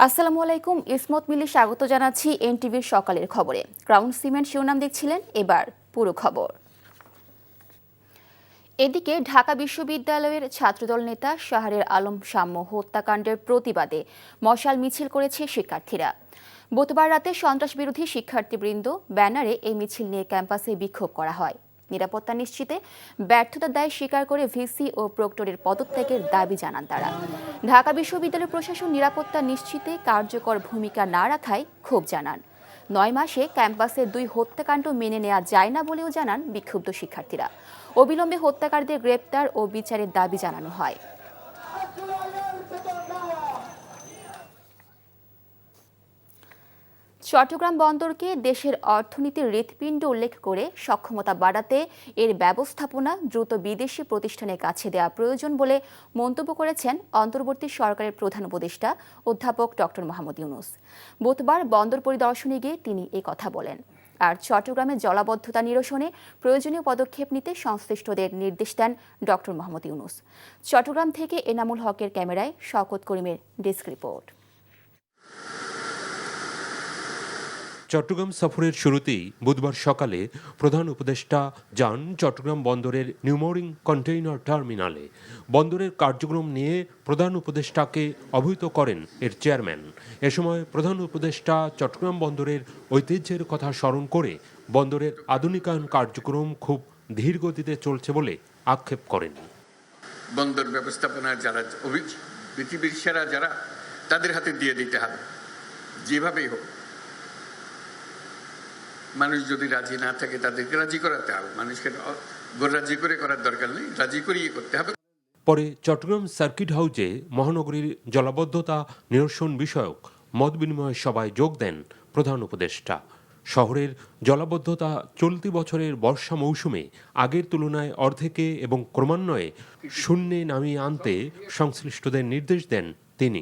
আসসালামু আলাইকুম। ইসমত মিলি স্বাগত জানাচ্ছি এনটিভির সকালের খবরে। ক্রাউন সিমেন্ট শিরোনাম দেখছিলেন, এবার পুরো খবর। এদিকে ঢাকা বিশ্ববিদ্যালয়ের ছাত্রদল নেতা শাহরের আলম সাম্য হত্যাকাণ্ডের প্রতিবাদে মশাল মিছিল করেছে শিক্ষার্থীরা। বুধবার রাতে সন্ত্রাসবিরোধী শিক্ষার্থীবৃন্দ ব্যানারে এই মিছিল নিয়ে ক্যাম্পাসে বিক্ষোভ করা হয়। নিরাপত্তা নিশ্চিতে ব্যর্থতার দায় স্বীকার করে ভিসি ও প্রক্টরের পদত্যাগের দাবি জানান তারা। ঢাকা বিশ্ববিদ্যালয় প্রশাসন নিরাপত্তা নিশ্চিতে কার্যকর ভূমিকা না রাখায় ক্ষোভ জানান। 9 মাসে ক্যাম্পাসে 2 হত্যাকাণ্ড মেনে নেওয়া যায় না বলেও জানান বিক্ষুব্ধ শিক্ষার্থীরা। অবিলম্বে হত্যাকারীদের গ্রেপ্তার ও বিচারের দাবি জানানো হয়। চট্টগ্রাম বন্দরকে দেশের অর্থনীতির হৃৎপিণ্ড উল্লেখ করে সক্ষমতা বাড়াতে এর ব্যবস্থাপনা দ্রুত বিদেশি প্রতিষ্ঠানের কাছে দেওয়া প্রয়োজন বলে মন্তব্য করেছেন অন্তর্বর্তী সরকারের প্রধান উপদেষ্টা অধ্যাপক ডক্টর মোহাম্মদ ইউনূস। বুধবার বন্দর পরিদর্শনে গিয়ে তিনি এই কথা বলেন। আর চট্টগ্রামে জলাবদ্ধতা নিরসনে প্রয়োজনীয় পদক্ষেপ নিতে সংশ্লিষ্টদের নির্দেশ দেন ডক্টর মোহাম্মদ ইউনূস। চট্টগ্রাম থেকে এনামুল হকের ক্যামেরায় শওকত করিমের ডেস্ক রিপোর্ট। চট্টগ্রাম সফরের শুরুতেই বুধবার সকালে প্রধান উপদেষ্টা যান চট্টগ্রাম বন্দরের নিউমোরিং কন্টেইনার টার্মিনালে। বন্দরের কার্যক্রম নিয়ে প্রধান উপদেষ্টাকে অবহিত করেন এর চেয়ারম্যান। এ সময় প্রধান উপদেষ্টা চট্টগ্রাম বন্দরের ঐতিহ্যের কথা স্মরণ করে বন্দরের আধুনিকায়ন কার্যক্রম খুব ধীর গতিতে চলছে বলে আক্ষেপ করেন। বন্দর ব্যবস্থাপনার যারা পৃথিবীর সেরা যারা, তাদের হাতে দিয়ে দিতে হবে। যেভাবেই হোক, মানুষ যদি রাজি না থাকে তাদেরকে রাজি করাতে হবে। মানুষকে রাজি করে করার দরকার নেই, রাজি করিয়ে করতে হবে। পরে চট্টগ্রাম সার্কিট হাউসে মহানগরীর জলাবদ্ধতা নিরসন বিষয়ক মত বিনিময় সভায় যোগ দেন প্রধান উপদেষ্টা। শহরের জলাবদ্ধতা চলতি বছরের বর্ষা মৌসুমে আগের তুলনায় অর্ধেকে এবং ক্রমান্বয়ে শূন্যে নামিয়ে আনতে সংশ্লিষ্টদের নির্দেশ দেন তিনি।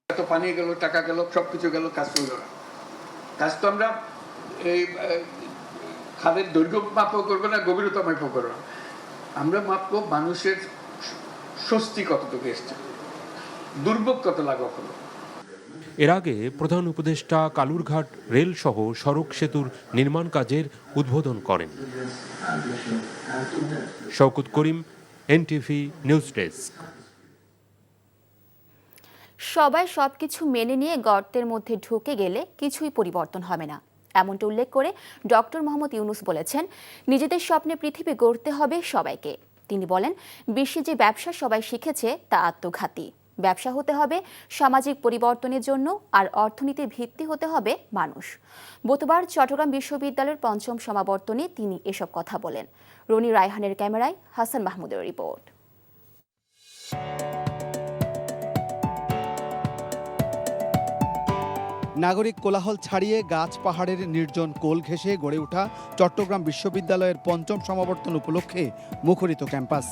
এত পানি গেল, টাকা গেল, সবকিছু গেল, কাজ করল না। কাজ তো আমরা এই খাদের দৈর্ঘ্য মাপও করবো না, গভীরতা মাপও করবো না। আমরা মাপবো মানুষের স্বস্তি কতটুকু এসছে, দুর্ভোগ কত লাঘব হলো। এর আগে প্রধান উপদেষ্টা কালুরঘাট রেল সহ সড়ক সেতুর নির্মাণ কাজের উদ্বোধন করেন। শওকত করিম, এনটিভি নিউজ ডেস্ক। সবাই সবকিছু মেনে নিয়ে গর্তের মধ্যে ঢুকে গেলে কিছুই পরিবর্তন হবে না, এমনটা উল্লেখ করে ডক্টর মোহাম্মদ ইউনূস বলেছেন, নিজেদের স্বপ্নে পৃথিবী গড়তে হবে সবাইকে। তিনি বলেন, বিশ্বে যে ব্যবসা সবাই শিখেছে তা আত্মঘাতী। ব্যবসা হতে হবে সামাজিক পরিবর্তনের জন্য, আর অর্থনীতির ভিত্তি হতে হবে মানুষ। বুধবার চট্টগ্রাম বিশ্ববিদ্যালয়ের 5ম সমাবর্তনে তিনি এসব কথা বলেন। রনি রায়হানের ক্যামেরায় হাসান মাহমুদের রিপোর্ট। নাগরিক কোলাহল ছাড়িয়ে গাছ পাহাড়ের নির্জন কোল ঘেঁষে গড়ে ওঠা চট্টগ্রাম বিশ্ববিদ্যালয়ের 5ম সমাবর্তন উপলক্ষে মুখরিত ক্যাম্পাস।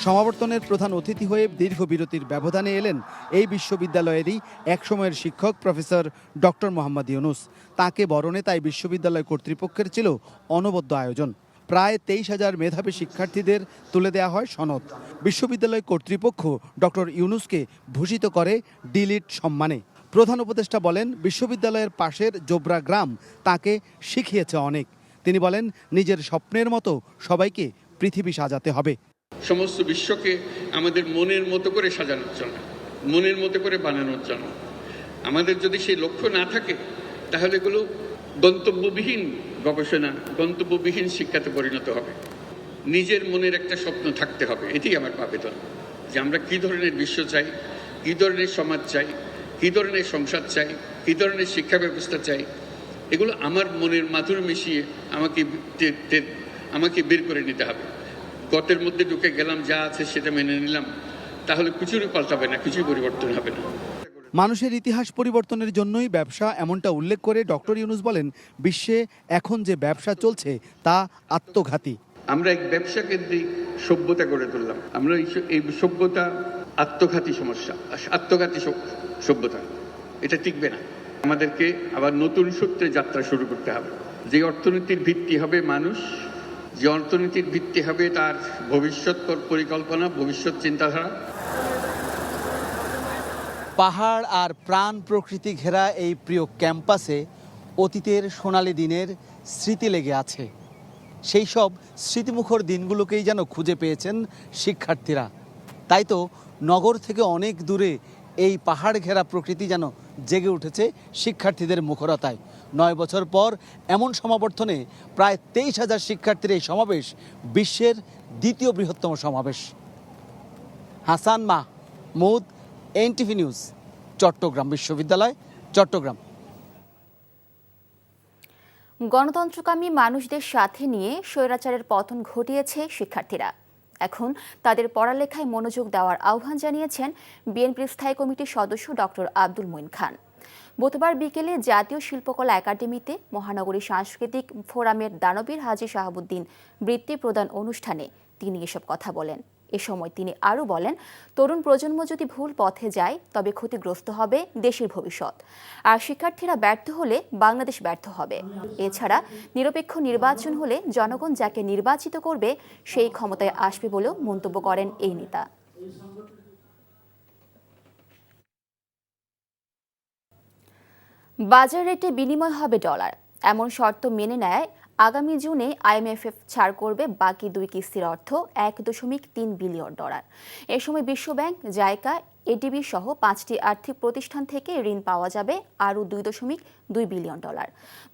সমাবর্তনের প্রধান অতিথি হয়ে দীর্ঘ বিরতির ব্যবধানে এলেন এই বিশ্ববিদ্যালয়েরই একসময়ের শিক্ষক প্রফেসর ডক্টর মোহাম্মদ ইউনূস। তাকে বরণে তাই বিশ্ববিদ্যালয় কর্তৃপক্ষের ছিল অনবদ্য আয়োজন। প্রায় 23,000 মেধাবী শিক্ষার্থীদের তুলে দেওয়া হয় সনদ। বিশ্ববিদ্যালয় কর্তৃপক্ষ ডক্টর ইউনূসকে ভূষিত করে ডিলিট সম্মানে। প্রধান উপদেষ্টা বলেন, বিশ্ববিদ্যালয়ের পাশের জোবরা গ্রাম তাকে শিখিয়েছে অনেক। তিনি বলেন, নিজের স্বপ্নের মতো সবাইকে পৃথিবী সাজাতে হবে। সমস্ত বিশ্বকে আমাদের মনের মতো করে সাজানোর জন্য, মনের মতো করে বানানোর জন্য। আমাদের যদি সেই লক্ষ্য না থাকে, তাহলে এগুলো গন্তব্যবিহীন গবেষণা, গন্তব্যবিহীন শিক্ষাতে পরিণত হবে। নিজের মনের একটা স্বপ্ন থাকতে হবে। এটাই আমার আবেদন, যে আমরা কী ধরনের বিশ্ব চাই, কী ধরনের সমাজ চাই, কী ধরনের সংসার চাই, কী ধরনের শিক্ষা ব্যবস্থা চাই। এগুলো আমার মনের মাধুর মিশিয়ে আমাকে বের করে নিতে হবে। গতের মধ্যে ঢুকে গেলাম, যা আছে সেটা মেনে নিলাম, তাহলে কিছুই পাল্টাবে না, কিছুই পরিবর্তন হবে না। মানুষের ইতিহাস পরিবর্তনের জন্যই ব্যবসা, এমনটা উল্লেখ করে ডক্টর ইউনূস বলেন, বিশ্বে এখন যে ব্যবসা চলছে তা আত্মঘাতী। আমরা এক ব্যবসা কেন্দ্রিক সভ্যতা গড়ে তুললাম। আমরা এই সভ্যতা আত্মঘাতী সমস্যা, আত্মঘাতী সভ্যতা, এটা টিকবে না। আমাদেরকে আবার নতুন সূত্রে যাত্রা শুরু করতে হবে, যে অর্থনীতির ভিত্তি হবে মানুষ, যে অর্থনীতির ভিত্তি হবে তার ভবিষ্যৎ পরিকল্পনা, ভবিষ্যৎ চিন্তাধারা। পাহাড় আর প্রাণ প্রকৃতি ঘেরা এই প্রিয় ক্যাম্পাসে অতীতের সোনালী দিনের স্মৃতি লেগে আছে। সেই সব স্মৃতিমুখর দিনগুলোকেই যেন খুঁজে পেয়েছেন শিক্ষার্থীরা। তাই তো নগর থেকে অনেক দূরে এই পাহাড় ঘেরা প্রকৃতি যেন জেগে উঠেছে শিক্ষার্থীদের মুখরতায়। 9 বছর পর এমন সমাবর্তনে প্রায় 23,000 শিক্ষার্থীর এই সমাবেশ বিশ্বের দ্বিতীয় বৃহত্তম সমাবেশ। হাসান মাহমুদ, এনটিভি নিউজ, চট্টগ্রাম বিশ্ববিদ্যালয়, চট্টগ্রাম। গণতন্ত্রকামী মানুষদের সাথে নিয়ে স্বৈরাচারের পতন ঘটিয়েছে শিক্ষার্থীরা। এখন তাদের পড়ালেখায় মনোযোগ দেওয়ার আহ্বান জানিয়েছেন বিএনপির স্থায়ী কমিটির সদস্য ডক্টর আব্দুল মঈন খান। বুধবার বিকেলে জাতীয় শিল্পকলা একাডেমিতে মহানগরী সাংস্কৃতিক ফোরামের দানবীর হাজী শাহাবুদ্দিন বৃত্তি প্রদান অনুষ্ঠানে তিনি এসব কথা বলেন। এ সময় তিনি আরও বলেন, তরুণ প্রজন্ম যদি ভুল পথে যায় তবে ক্ষতিগ্রস্ত হবে দেশের ভবিষ্যৎ, আর শিক্ষার্থীরা ব্যর্থ হলে বাংলাদেশ ব্যর্থ হবে। এছাড়া নিরপেক্ষ নির্বাচন হলে জনগণ যাকে নির্বাচিত করবে সেই ক্ষমতায় আসবে বলেও মন্তব্য করেন এই নেতা। বাজার রেটে বিনিময় হবে ডলার, এমন শর্ত মেনে নেয় আগামী জুনে আইএমএফ ছাড় করবে বাকি 2 কিস্তির অর্থ $1.3 বিলিয়ন। এ সময় বিশ্বব্যাংক, জাইকা, এডিবি সহ 5টি আর্থিক প্রতিষ্ঠান থেকে ঋণ পাওয়া যাবে আরও $2.2 বিলিয়ন।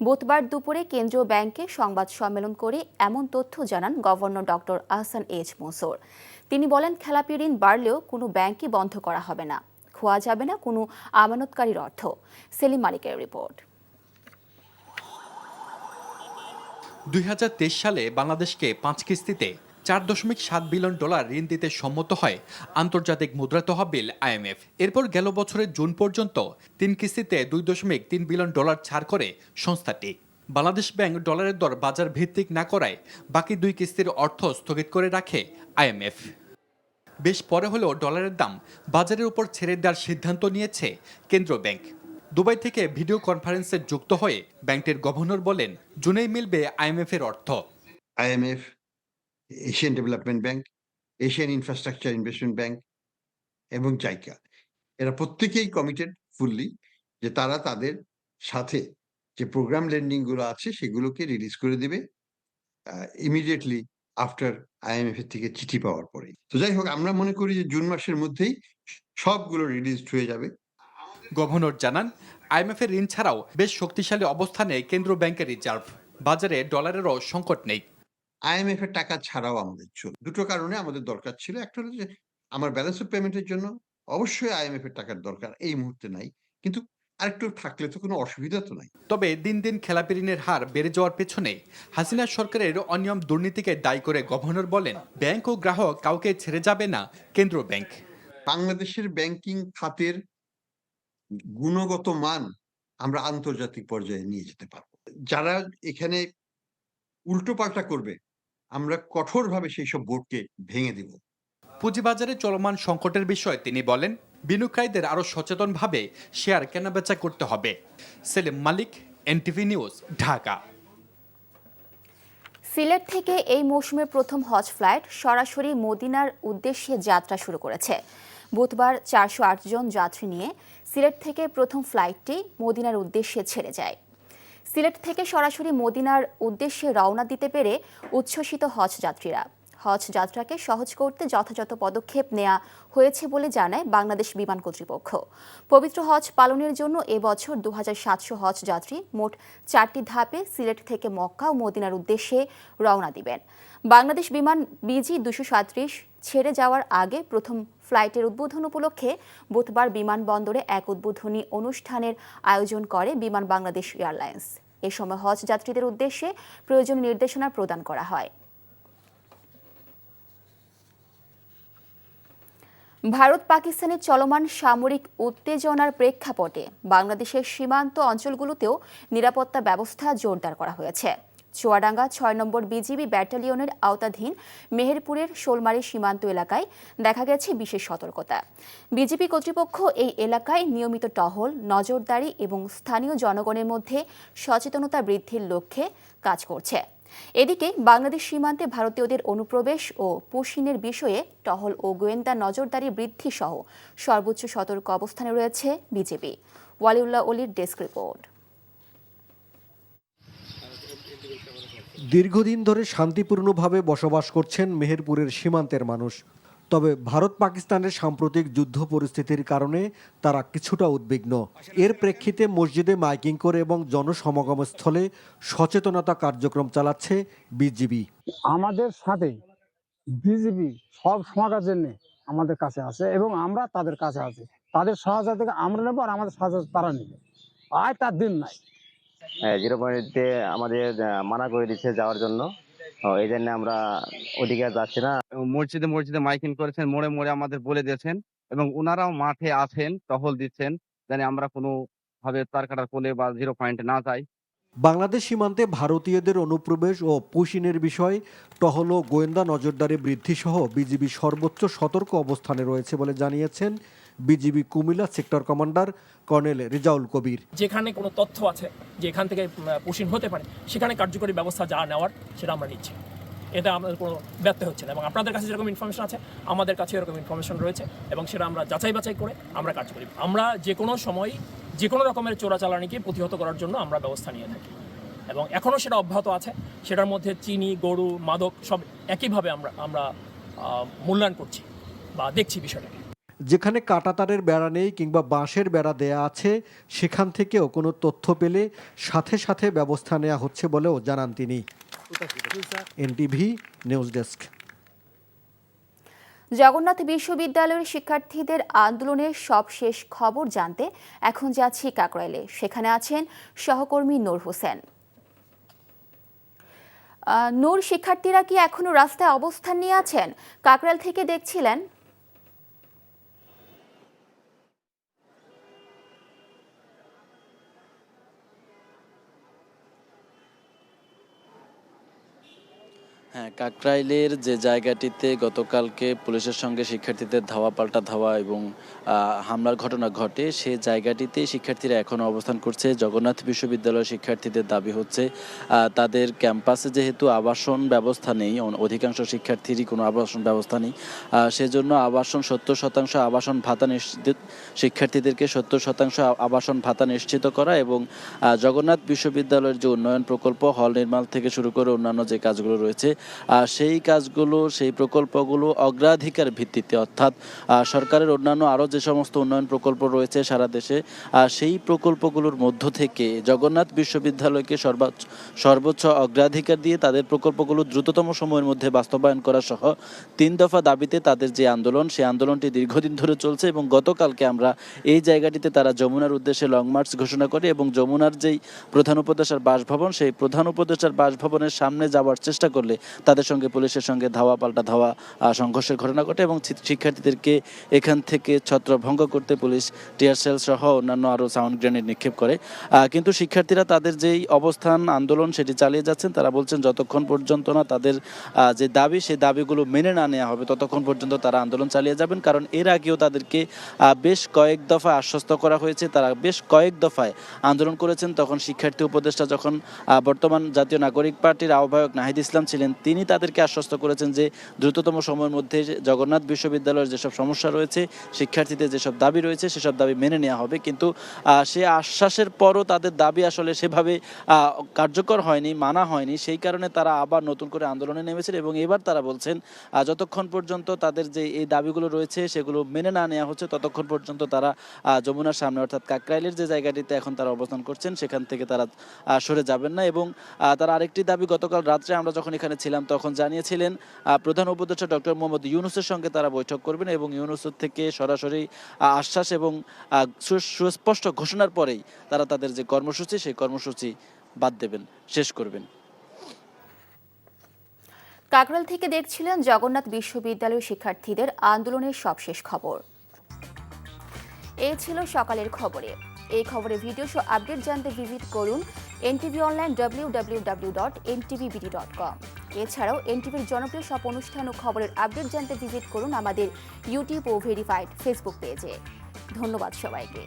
বুধবার দুপুরে কেন্দ্রীয় ব্যাংকে সংবাদ সম্মেলন করে এমন তথ্য জানান governor doctor Ahsan H Mansur. তিনি বলেন, খেলাপি ঋণ বাড়লেও কোনো ব্যাংকই বন্ধ করা হবে না, খোয়া যাবে না কোনো আমানতকারীর অর্থ। সেলিম মালিকের রিপোর্ট। 2023 সালে বাংলাদেশকে 5 কিস্তিতে $4.7 বিলিয়ন ঋণ দিতে সম্মত হয় আন্তর্জাতিক মুদ্রা তহবিল আইএমএফ। এরপর গেল বছরের জুন পর্যন্ত 3 কিস্তিতে $2.3 বিলিয়ন ছাড় করে সংস্থাটি। বাংলাদেশ ব্যাংক ডলারের দর বাজার ভিত্তিক না করায় বাকি 2 কিস্তির অর্থ স্থগিত করে রাখে আইএমএফ। বেশ পরে হলেও ডলারের দাম বাজারের উপর ছেড়ে দেওয়ার সিদ্ধান্ত নিয়েছে কেন্দ্রীয় ব্যাংক। দুবাই থেকে ভিডিও কনফারেন্সে যুক্ত হয়ে ব্যাংকটির গভর্নর বলেন, জুনেই মিলবে আইএমএফ এর অর্থ। IMF, Asian development bank, Asian infrastructure investment bank এবং জাইকা, এরা প্রত্যেকেই কমিটেড ফুললি যে তারা তাদের সাথে যে প্রোগ্রাম লেন্ডিং গুলো আছে সেগুলোকে রিলিজ করে দিবে ইমিডিয়েটলি আফটার IMF এর থেকে চিঠি পাওয়ার পরে। তো যাই হোক, আমরা মনে করি যে জুন মাসের মধ্যেই সবগুলো রিলিজ হয়ে যাবে। গভর্নর জানান, আইএমএফ এর ঋণ ছাড়াও বেশ শক্তিশালী অবস্থানে কেন্দ্রীয় ব্যাংকের রিজার্ভ। বাজারে ডলারেরও সংকট নেই। IMF এর টাকা ছাড়াও আমাদের চলবে। দুটো কারণে আমাদের দরকার ছিল। একটা হলো যে আমার ব্যালেন্স অফ পেমেন্টের জন্য অবশ্যই IMF এর টাকার দরকার, এই মুহূর্তে নাই, কিন্তু আরেকটু থাকলে তো কোনো অসুবিধা তো নাই। তবে দিন দিন খেলাপি ঋণের হার বেড়ে যাওয়ার পেছনে হাসিনা সরকারের অনিয়ম দুর্নীতিকে দায়ী করে গভর্নর বলেন, ব্যাংক ও গ্রাহক কাউকে ছেড়ে যাবে না কেন্দ্রীয় ব্যাংক। বাংলাদেশের ব্যাংকিং খাতের গুণগত মান আমরা আন্তর্জাতিক পর্যায়ে নিয়ে যেতে পারবো। যারা এখানে উল্টোপাল্টা করবে, আমরা কঠোরভাবে সেই সব বোর্ডকে ভেঙে দেব। পুঁজিবাজারে চলমান সংকটের বিষয়ে তিনি বলেন, বিনিয়োগকারীদের আরও সচেতনভাবে শেয়ার কেনাবেচা করতে হবে। সেলিম মালিক, এনটিভি নিউজ, ঢাকা। সিলেট থেকে এই মৌসুমের প্রথম হজ ফ্লাইট সরাসরি মদিনার উদ্দেশ্যে যাত্রা শুরু করেছে। বুধবার 408 জন যাত্রী নিয়ে সিলেট থেকে প্রথম ফ্লাইটটি মদিনার উদ্দেশ্যে ছেড়ে যায়। সিলেট থেকে সরাসরি মদিনার উদ্দেশ্যে রওনা দিতে পেরে উচ্ছ্বসিত হজ যাত্রীরা। হজ যাত্রাকে সহজ করতে যথাযথ পদক্ষেপ নেওয়া হয়েছে বলে জানায় বাংলাদেশ বিমান কর্তৃপক্ষ। পবিত্র হজ পালনের জন্য এবছর 2700 হজ যাত্রী মোট 4টি ধাপে সিলেট থেকে মক্কা ও মদিনার উদ্দেশ্যে রওনা দিবেন। বাংলাদেশ বিমান BG 237 ছেড়ে যাওয়ার আগে প্রথম ফ্লাইটের উদ্বোধন উপলক্ষে বুধবার বিমানবন্দরে এক উদ্বোধনী অনুষ্ঠানের আয়োজন করে বিমান বাংলাদেশ এয়ারলাইন্স। এ সময় হজ যাত্রীদের উদ্দেশ্যে প্রয়োজনীয় নির্দেশনা প্রদান করা হয়। ভারত পাকিস্তানের চলমান সামরিক উত্তেজনার প্রেক্ষাপটে বাংলাদেশের সীমান্ত অঞ্চলগুলোতেও নিরাপত্তা ব্যবস্থা জোরদার করা হয়েছে। চুয়াডাঙ্গা 6 নম্বর বিজিবি ব্যাটালিয়নের আওতাধীন মেহেরপুরের শোলমারী সীমান্ত এলাকায় দেখা গেছে বিশেষ সতর্কতা। বিজিবি কর্তৃপক্ষ এই এলাকায় নিয়মিত টহল, নজরদারি এবং স্থানীয় জনগণের মধ্যে সচেতনতা বৃদ্ধির লক্ষ্যে কাজ করছে। এদিকে বাংলাদেশ সীমান্তে ভারতীয়দের অনুপ্রবেশ ও পুশিনের বিষয়ে টহল ও গোয়েন্দা নজরদারি বৃদ্ধি সহ সর্বোচ্চ সতর্ক অবস্থানে রয়েছে বিজেপি। ওয়ালিউল্লাহ অলির ডেস্ক রিপোর্ট। দীর্ঘদিন ধরে শান্তিপূর্ণভাবে বসবাস করছেন মেহেরপুরের সীমান্তের মানুষ। তবে ভারত পাকিস্তানের সাম্প্রতিক যুদ্ধ পরিস্থিতির কারণে তারা কিছুটা উদ্বিগ্ন। এর প্রেক্ষিতে মসজিদে মাইকিং করে এবং জনসমাগম স্থলে সচেতনতা কার্যক্রম চালাচ্ছে বিজিবি। আমাদের সাথে বিজিবি সব সমাজের জন্য আমাদের কাছে আছে এবং আমরা তাদের কাছে আছি। তাদের সহায়তা থেকে আমরা নেবো আর আমাদের সহায়তা তারা নেবে। আয় তার দিন নাই। 0 পয়েন্টে আমাদের মানা করে দিচ্ছে যাওয়ার জন্য। এই জন্য আমরা ওদিকে আর যাচ্ছি না। মসজিদে মসজিদে মাইকিং করেছেন, মোড়ে মোড়ে আমাদের বলে দিয়েছেন এবং ওনারাও মাঠে আছেন, টহল দিচ্ছেন, যেন আমরা কোনো ভাবে তারকাটার কোলে বা 0 পয়েন্টে না যাই। বাংলাদেশ সীমান্তে ভারতীয়দের অনুপ্রবেশ ও পুশিনের বিষয় টহল ও গোয়েন্দা নজরদারি বৃদ্ধি সহ বিজিবি সর্বোচ্চ সতর্ক অবস্থানে রয়েছে বলে জানিয়েছেন BGB Comilla sector commander colonel Rezaul Kabir. যেখানে কোনো তথ্য আছে যে এখান থেকে পুশিন হতে পারে, সেখানে কার্যকরী ব্যবস্থা যা নেওয়ার সেটা আমরা নিচ্ছি। এটা আমাদের কোনো ব্যর্থ হচ্ছে না এবং আপনাদের কাছে যেরকম ইনফরমেশন আছে আমাদের কাছে এরকম ইনফরমেশন রয়েছে এবং সেটা আমরা যাচাই বাছাই করে আমরা কাজ করি। আমরা যে কোনো সময় যে কোনো রকমের চোরাচালানিকে প্রতিহত করার জন্য আমরা ব্যবস্থা নিয়ে থাকি এবং এখনও সেটা অব্যাহত আছে। সেটার মধ্যে চিনি, গরু, মাদক সব একইভাবে আমরা মূল্যায়ন করছি বা দেখছি বিষয়টাকে। যেখানে কাঁটাতারের বেড়া নেই কিংবা বাঁশের বেড়া দেয়া আছে, সেখান থেকেও কোনো তথ্য পেলে সাথে সাথে ব্যবস্থা নেওয়া হচ্ছে বলেও জানান তিনি। NTV news desk. জগন্নাথ বিশ্ববিদ্যালয়ের শিক্ষার্থীদের আন্দোলনের সবশেষ খবর জানতে এখন যাচ্ছি কাকরাইলে। সেখানে আছেন সহকর্মী নূর হোসেন। নূর, শিক্ষার্থীরা কি এখনো রাস্তায় অবস্থান নিয়ে আছেন? কাকরাইল থেকে দেখছিলেন। হ্যাঁ, কাকরাইলের যে জায়গাটিতে গতকালকে পুলিশের সঙ্গে শিক্ষার্থীদের ধাওয়া পাল্টা ধাওয়া এবং হামলার ঘটনা ঘটে, সে জায়গাটিতে শিক্ষার্থীরা এখনও অবস্থান করছে। জগন্নাথ বিশ্ববিদ্যালয়ের শিক্ষার্থীদের দাবি হচ্ছে তাদের ক্যাম্পাসে যেহেতু আবাসন ব্যবস্থা নেই, অধিকাংশ শিক্ষার্থীরই কোনো আবাসন ব্যবস্থা নেই, সেজন্য আবাসন 70% আবাসন ভাতা নিশ্চিত, শিক্ষার্থীদেরকে 70% আবাসন ভাতা নিশ্চিত করা এবং জগন্নাথ বিশ্ববিদ্যালয়ের যে উন্নয়ন প্রকল্প, হল নির্মাণ থেকে শুরু করে অন্যান্য যে কাজগুলো রয়েছে সেই কাজগুলো, সেই প্রকল্পগুলো অগ্রাধিকার ভিত্তিতে, অর্থাৎ সরকারের অন্যান্য আরও যে সমস্ত উন্নয়ন প্রকল্প রয়েছে সারা দেশে, সেই প্রকল্পগুলোর মধ্য থেকে জগন্নাথ বিশ্ববিদ্যালয়কে সর্বোচ্চ অগ্রাধিকার দিয়ে তাদের প্রকল্পগুলো দ্রুততম সময়ের মধ্যে বাস্তবায়ন করা সহ 3 দফা দাবিতে তাদের যে আন্দোলন, সেই আন্দোলনটি দীর্ঘদিন ধরে চলছে এবং গতকালকে আমরা এই জায়গাটিতে তারা যমুনার উদ্দেশ্যে লং মার্চ ঘোষণা করে এবং যমুনার যেই প্রধান উপদেষ্টার বাসভবন, সেই প্রধান উপদেষ্টার বাসভবনের সামনে যাওয়ার চেষ্টা করলে তাদের সঙ্গে পুলিশের সঙ্গে ধাওয়া পাল্টা ধাওয়া সংঘর্ষের ঘটনা ঘটে এবং শিক্ষার্থীদেরকে এখান থেকে ছত্রভঙ্গ করতে পুলিশ টিয়ার সেল সহ অন্যান্য আরও সাউন্ড গ্রেনেড নিক্ষেপ করে। কিন্তু শিক্ষার্থীরা তাদের যেই অবস্থান, আন্দোলন সেটি চালিয়ে যাচ্ছেন। তারা বলছেন যতক্ষণ পর্যন্ত না তাদের যে দাবি, সেই দাবিগুলো মেনে না নেওয়া হবে ততক্ষণ পর্যন্ত তারা আন্দোলন চালিয়ে যাবেন। কারণ এর আগেও তাদেরকে বেশ কয়েক দফায় আশ্বস্ত করা হয়েছে, তারা বেশ কয়েক দফায় আন্দোলন করেছেন। তখন শিক্ষার্থী উপদেষ্টা যখন বর্তমান জাতীয় নাগরিক পার্টির আহ্বায়ক নাহিদ ইসলাম ছিলেন, তিনি তাদেরকে আশ্বস্ত করেছেন যে দ্রুততম সময়ের মধ্যে জগন্নাথ বিশ্ববিদ্যালয়ের যেসব সমস্যা রয়েছে, শিক্ষার্থীদের যেসব দাবি রয়েছে সেসব দাবি মেনে নেওয়া হবে। কিন্তু সে আশ্বাসের পরও তাদের দাবি আসলে সেভাবে কার্যকর হয়নি, মানা হয়নি। সেই কারণে তারা আবার নতুন করে আন্দোলনে নেমেছেন এবং এবার তারা বলছেন যতক্ষণ পর্যন্ত তাদের যে এই দাবিগুলো রয়েছে সেগুলো মেনে না নেওয়া হচ্ছে ততক্ষণ পর্যন্ত তারা যমুনার সামনে, অর্থাৎ কাকরাইলের যে জায়গাটিতে এখন তারা অবস্থান করছেন, সেখান থেকে তারা সরে যাবেন না। এবং তারা আরেকটি দাবি, গতকাল রাত্রে আমরা যখন এখানে ছিলাম তখন জানিয়েছিলেন প্রধান উপদেষ্টা ডক্টর মোহাম্মদ ইউনূসের সঙ্গে তারা বৈঠক করবেন এবং ইউনূসের থেকে সরাসরি আশ্বাস এবং সুস্পষ্ট ঘোষণার পরেই তারা তাদের যে কর্মসূচি, সেই কর্মসূচি বাদ দেবেন, শেষ করবেন। কাকরাইল থেকে দেখছিলেন জগন্নাথ বিশ্ববিদ্যালয়ের শিক্ষার্থীদের আন্দোলনের সবশেষ খবর। এই ছিল সকালের খবরে। এই খবরের ভিডিও সহ আপডেট জানতে ভিজিট করুন এনটিভি অনলাইন www.ntvbd.com। এছাড়াও এনটিভির জনপ্রিয় সব অনুষ্ঠান ও খবরের আপডেট জানতে ভিজিট করুন আমাদের ইউটিউব ও ভেরিফাইড ফেসবুক পেজে। ধন্যবাদ সবাইকে।